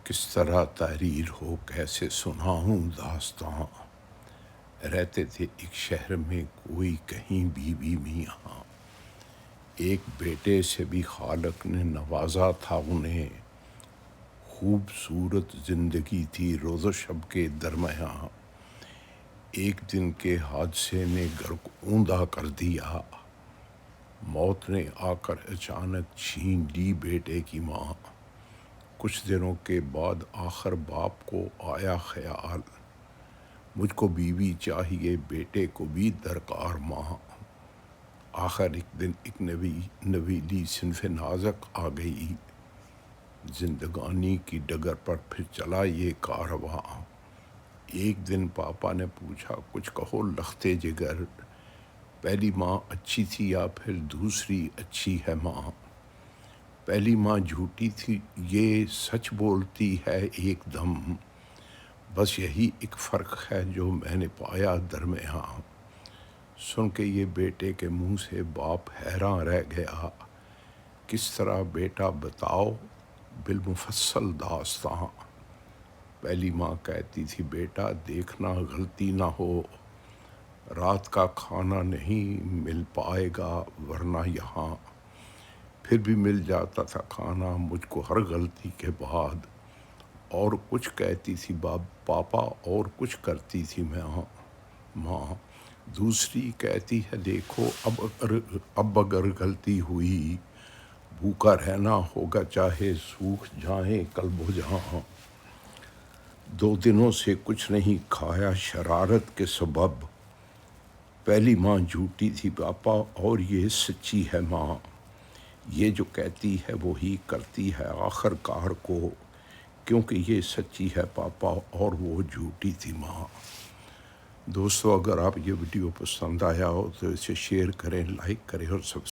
کس طرح تحریر ہو کیسے سناؤں داستاں، رہتے تھے ایک شہر میں کوئی کہیں بیوی میاں، ایک بیٹے سے بھی خالق نے نوازا تھا انہیں، خوبصورت زندگی تھی روز و شب کے درمیاں، ایک دن کے حادثے نے گھر کو اوندا کر دیا، موت نے آ کر اچانک چھین لی بیٹے کی ماں، کچھ دنوں کے بعد آخر باپ کو آیا خیال، مجھ کو بیوی چاہیے بیٹے کو بھی درکار ماں، آخر ایک دن ایک نویلی صنف نازک آ گئی، زندگانی کی ڈگر پر پھر چلا یہ کارواں، ایک دن پاپا نے پوچھا کچھ کہو لختے جگر، پہلی ماں اچھی تھی یا پھر دوسری اچھی ہے ماں، پہلی ماں جھوٹی تھی یہ سچ بولتی ہے ایک دم، بس یہی ایک فرق ہے جو میں نے پایا درمیاں، سن کے یہ بیٹے کے منہ سے باپ حیراں رہ گیا، کس طرح بیٹا بتاؤ بالمفصل داستاں، پہلی ماں کہتی تھی بیٹا دیکھنا غلطی نہ ہو، رات کا کھانا نہیں مل پائے گا ورنہ یہاں، پھر بھی مل جاتا تھا کھانا مجھ کو ہر غلطی کے بعد، اور کچھ کہتی تھی پاپا اور کچھ کرتی تھی ماں، دوسری کہتی ہے دیکھو اب اگر غلطی ہوئی بھوکا رہنا ہوگا چاہے سوکھ جائیں قلب و جہاں، 2 دنوں سے کچھ نہیں کھایا شرارت کے سبب، پہلی ماں جھوٹی تھی پاپا اور یہ سچی ہے ماں، یہ جو کہتی ہے وہی کرتی ہے آخر کار کو، کیونکہ یہ سچی ہے پاپا اور وہ جھوٹی تھی ماں۔ دوستو اگر آپ یہ ویڈیو پسند آیا ہو تو اسے شیئر کریں، لائک کریں اور سبسکرائب